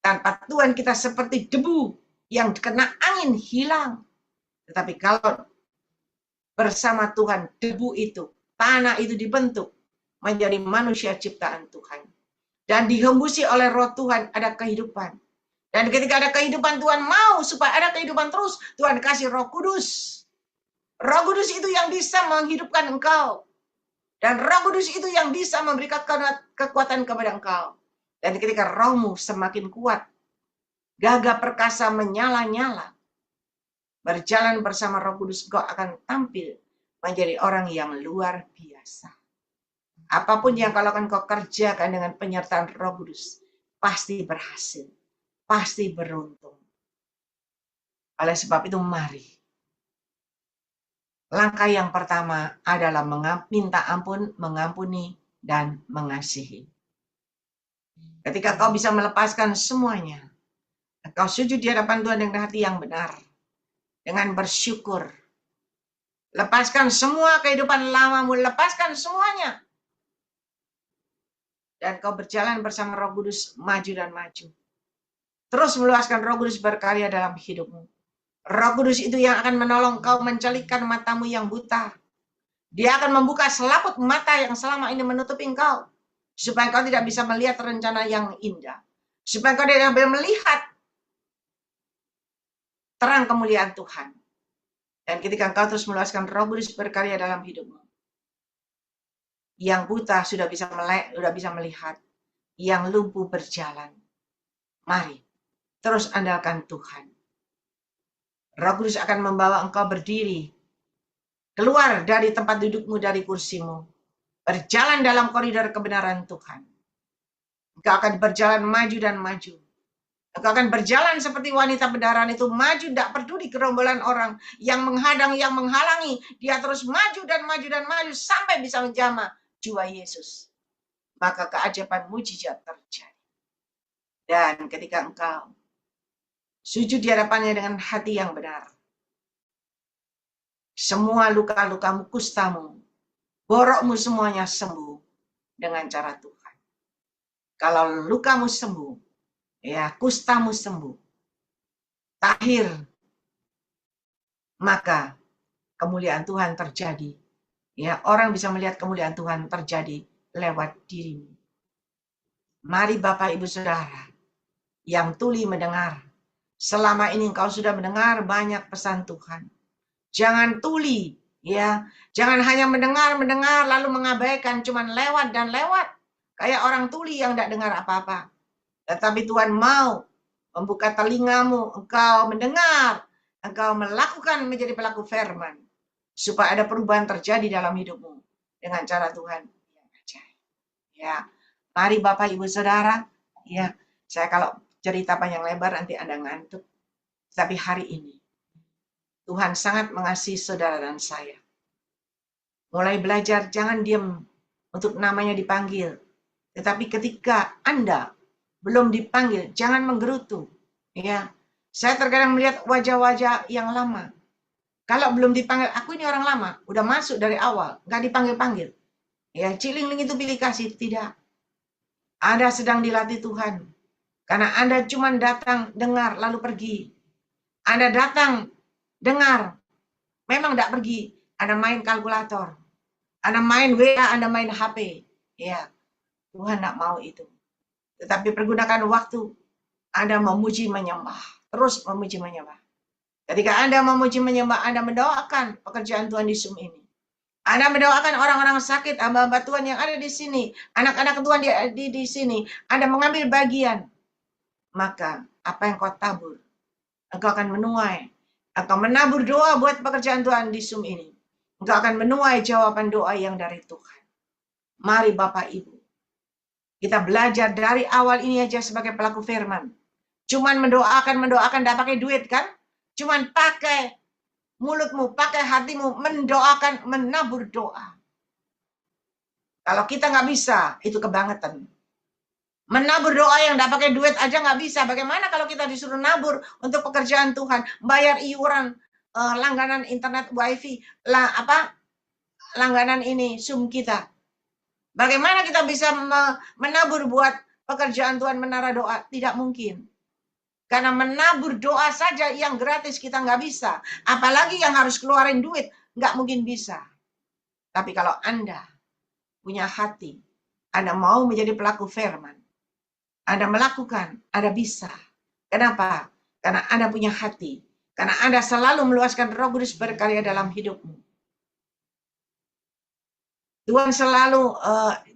Tanpa Tuhan kita seperti debu yang kena angin hilang. Tetapi kalau bersama Tuhan, debu itu, tanah itu dibentuk menjadi manusia ciptaan Tuhan. Dan dihembusi oleh roh Tuhan ada kehidupan. Dan ketika ada kehidupan, Tuhan mau supaya ada kehidupan terus, Tuhan kasih Roh Kudus. Roh Kudus itu yang bisa menghidupkan engkau. Dan Roh Kudus itu yang bisa memberikan kekuatan kepada engkau. Dan ketika rohmu semakin kuat, gagah perkasa menyala-nyala, berjalan bersama Roh Kudus, engkau akan tampil menjadi orang yang luar biasa. Apapun yang kalau engkau kerjakan dengan penyertaan Roh Kudus, pasti berhasil, pasti beruntung. Oleh sebab itu mari. Langkah yang pertama adalah minta ampun, mengampuni, dan mengasihi. Ketika kau bisa melepaskan semuanya, kau sujud di hadapan Tuhan dengan hati yang benar, dengan bersyukur. Lepaskan semua kehidupan lamamu, lepaskan semuanya. Dan kau berjalan bersama Roh Kudus, maju dan maju. Terus meluaskan Roh Kudus berkarya dalam hidupmu. Roh Kudus itu yang akan menolong kau mencelikkan matamu yang buta. Dia akan membuka selaput mata yang selama ini menutupi engkau. Supaya kau tidak bisa melihat rencana yang indah. Supaya kau tidak bisa melihat terang kemuliaan Tuhan. Dan ketika engkau terus meluaskan Roh Kudus berkarya dalam hidupmu, yang buta sudah bisa melihat, yang lumpuh berjalan. Mari, terus andalkan Tuhan. Roh Kudus akan membawa engkau berdiri, keluar dari tempat dudukmu, dari kursimu, berjalan dalam koridor kebenaran Tuhan. Engkau akan berjalan maju dan maju. Engkau akan berjalan seperti wanita bedaran itu, maju, tidak peduli gerombolan orang yang menghadang, yang menghalangi. Dia terus maju dan maju dan maju sampai bisa menjamah jiwa Yesus. Maka keajaiban mujizat terjadi. Dan ketika engkau sujud di hadapannya dengan hati yang benar, semua luka-lukamu, kustamu, borokmu semuanya sembuh dengan cara Tuhan. Kalau lukamu sembuh, ya kustamu sembuh, tahir, maka kemuliaan Tuhan terjadi. Ya, orang bisa melihat kemuliaan Tuhan terjadi lewat dirimu. Mari Bapak Ibu Saudara yang tuli mendengar. Selama ini engkau sudah mendengar banyak pesan Tuhan. Jangan tuli, ya. Jangan hanya mendengar lalu mengabaikan, cuman lewat dan lewat. Kayak orang tuli yang tidak dengar apa-apa. Tetapi Tuhan mau membuka telingamu, engkau mendengar, engkau melakukan menjadi pelaku firman. Supaya ada perubahan terjadi dalam hidupmu dengan cara Tuhan yang Ya, mari Bapak Ibu Saudara, ya, saya kalau cerita panjang lebar nanti Anda ngantuk. Tapi hari ini Tuhan sangat mengasihi saudara dan saya. Mulai belajar jangan diam untuk namanya dipanggil. Tetapi ketika Anda belum dipanggil, jangan menggerutu. Ya, saya terkadang melihat wajah-wajah yang lama. Kalau belum dipanggil, aku ini orang lama, udah masuk dari awal, nggak dipanggil-panggil. Ya, Cilingling itu pilih kasih, tidak. Anda sedang dilatih Tuhan. Karena Anda cuma datang, dengar, lalu pergi. Anda datang, dengar, memang tidak pergi. Anda main kalkulator. Anda main WA, Anda main HP. Ya, Tuhan tidak mau itu. Tetapi pergunakan waktu. Anda memuji menyembah. Terus memuji menyembah. Ketika Anda memuji menyembah, Anda mendoakan pekerjaan Tuhan di Zoom ini. Anda mendoakan orang-orang sakit, hamba-hamba Tuhan yang ada di sini. Anak-anak Tuhan di sini. Anda mengambil bagian. Maka apa yang kau tabur, engkau akan menuai. Engkau menabur doa buat pekerjaan Tuhan di Zoom ini. Engkau akan menuai jawaban doa yang dari Tuhan. Mari Bapak Ibu. Kita belajar dari awal ini aja sebagai pelaku firman. Cuman mendoakan, tidak pakai duit kan? Cuman pakai mulutmu, pakai hatimu, mendoakan, menabur doa. Kalau kita nggak bisa, itu kebangetan. Menabur doa yang nggak pakai duit aja nggak bisa. Bagaimana kalau kita disuruh nabur untuk pekerjaan Tuhan, bayar iuran, langganan internet wifi, langganan ini Zoom kita. Bagaimana kita bisa menabur buat pekerjaan Tuhan menara doa? Tidak mungkin. Karena menabur doa saja yang gratis kita nggak bisa. Apalagi yang harus keluarin duit, nggak mungkin bisa. Tapi kalau Anda punya hati, Anda mau menjadi pelaku firman, Anda melakukan, Anda bisa. Kenapa? Karena Anda punya hati. Karena Anda selalu meluaskan Roh Kudus berkarya dalam hidupmu. Tuhan selalu,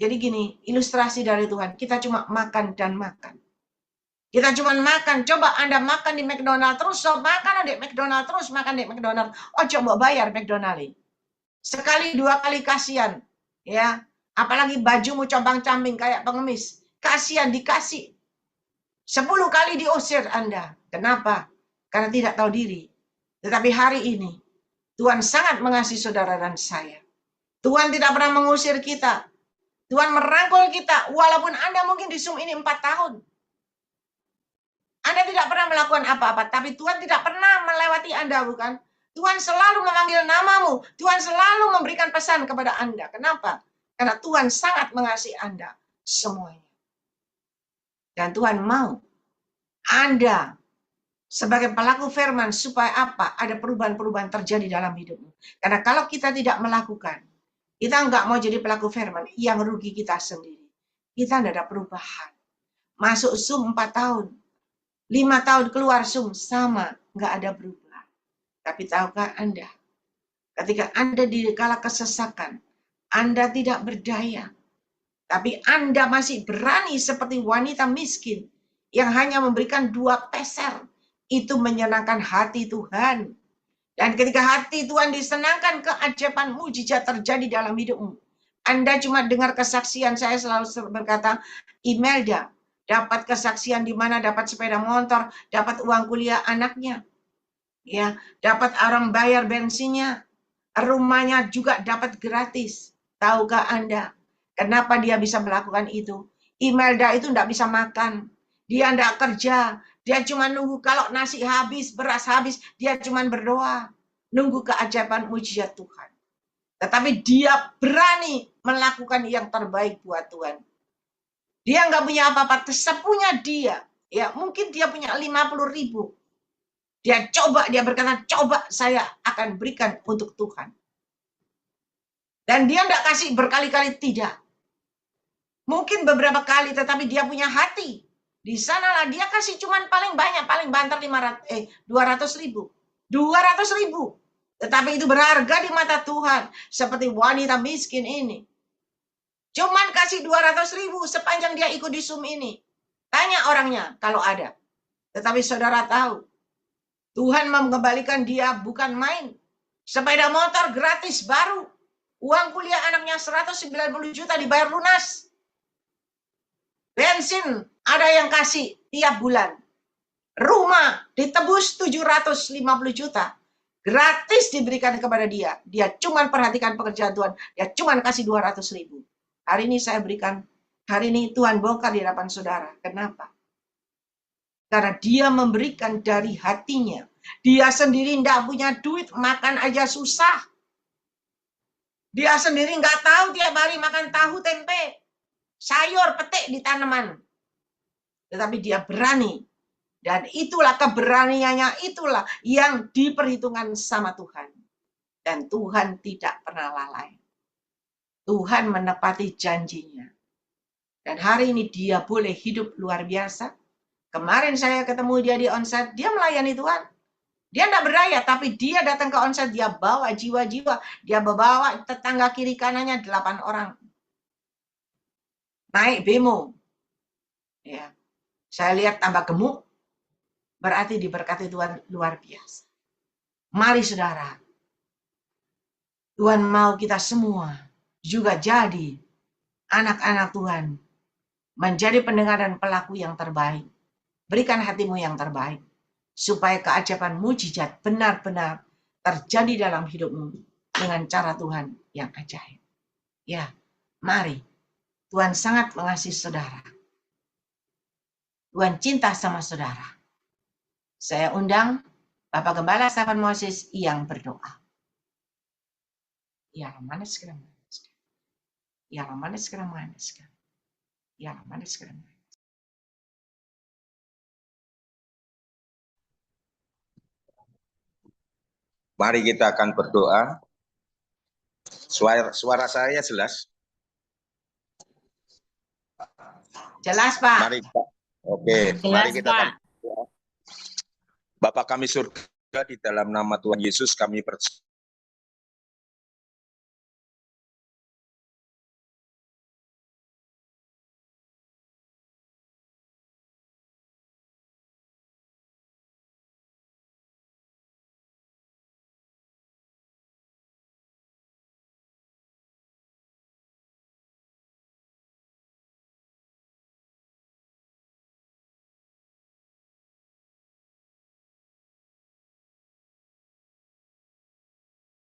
jadi gini, ilustrasi dari Tuhan. Kita cuma makan dan makan. Kita cuma makan, coba Anda makan di McDonald terus, so makan di McDonald terus, makan di McDonald. Oh, coba bayar McDonald. Sekali, dua kali kasihan. Ya, apalagi bajumu compang-camping kayak pengemis. Kasihan dikasih. 10 kali diusir Anda. Kenapa? Karena tidak tahu diri. Tetapi hari ini, Tuhan sangat mengasihi saudara dan saya. Tuhan tidak pernah mengusir kita. Tuhan merangkul kita, walaupun Anda mungkin di Zoom ini 4 tahun. Anda tidak pernah melakukan apa-apa, tapi Tuhan tidak pernah melewati Anda, bukan? Tuhan selalu memanggil namamu. Tuhan selalu memberikan pesan kepada Anda. Kenapa? Karena Tuhan sangat mengasihi Anda semuanya. Dan Tuhan mau Anda sebagai pelaku firman supaya apa? Ada perubahan-perubahan terjadi dalam hidupmu. Karena kalau kita tidak melakukan, kita nggak mau jadi pelaku firman, yang rugi kita sendiri. Kita tidak ada perubahan. Masuk Zoom 4 tahun. 5 tahun keluar Zoom, sama, nggak ada berubah. Tapi tahukah Anda, ketika Anda di kala kesesakan, Anda tidak berdaya, tapi Anda masih berani seperti wanita miskin yang hanya memberikan 2 peser, itu menyenangkan hati Tuhan. Dan ketika hati Tuhan disenangkan, keajaiban mujizat terjadi dalam hidupmu. Anda cuma dengar kesaksian, saya selalu berkata, Imelda dapat kesaksian di mana dapat sepeda motor, dapat uang kuliah anaknya, ya, dapat orang bayar bensinnya, rumahnya juga dapat gratis. Tahukah Anda kenapa dia bisa melakukan itu? Imelda itu tidak bisa makan, dia tidak kerja, dia cuma nunggu kalau nasi habis, beras habis, dia cuma berdoa, nunggu keajaiban mujizat Tuhan. Tetapi dia berani melakukan yang terbaik buat Tuhan. Dia nggak punya apa-apa, sepunya dia. Ya, mungkin dia punya 50.000. Dia berkata, coba saya akan berikan untuk Tuhan. Dan dia nggak kasih berkali-kali, tidak. Mungkin beberapa kali, tetapi dia punya hati. Di sanalah dia kasih cuman paling banyak, paling banter 200.000. 200.000. Tetapi itu berharga di mata Tuhan. Seperti wanita miskin ini. Cuman kasih 200.000 sepanjang dia ikut di Zoom ini. Tanya orangnya kalau ada. Tetapi saudara tahu, Tuhan mengembalikan dia bukan main. Sepeda motor gratis baru. Uang kuliah anaknya 190 juta dibayar lunas. Bensin ada yang kasih tiap bulan. Rumah ditebus 750 juta. Gratis diberikan kepada dia. Dia cuma perhatikan pekerjaan Tuhan. Dia cuma kasih 200.000. Hari ini saya berikan, hari ini Tuhan bongkar di hadapan saudara. Kenapa? Karena dia memberikan dari hatinya. Dia sendiri tidak punya duit, makan aja susah. Dia sendiri nggak tahu tiap hari makan tahu tempe, sayur, petik di tanaman. Tetapi dia berani. Dan itulah keberaniannya, itulah yang diperhitungkan sama Tuhan. Dan Tuhan tidak pernah lalai. Tuhan menepati janjinya. Dan hari ini dia boleh hidup luar biasa. Kemarin saya ketemu dia di onsite, dia melayani Tuhan. Dia tidak berdaya, tapi dia datang ke onsite, dia bawa jiwa-jiwa. Dia bawa tetangga kiri kanannya 8 orang. Naik bemo. Ya. Saya lihat tambah gemuk. Berarti diberkati Tuhan luar biasa. Mari saudara, Tuhan mau kita semua juga jadi anak-anak Tuhan. Menjadi pendengar dan pelaku yang terbaik. Berikan hatimu yang terbaik. Supaya keajaiban mujizat benar-benar terjadi dalam hidupmu. Dengan cara Tuhan yang ajaib. Ya, mari. Tuhan sangat mengasihi saudara. Tuhan cinta sama saudara. Saya undang Bapak Gembala Stefan Moses yang berdoa. Ya manis kira manis. Ya manis kira manis. Ya manis kira manis. Mari kita akan berdoa. Suara saya jelas? Jelas, Pak. Mari, Pak. Oke, mari kita akan berdoa. Bapa kami surga, di dalam nama Tuhan Yesus kami percaya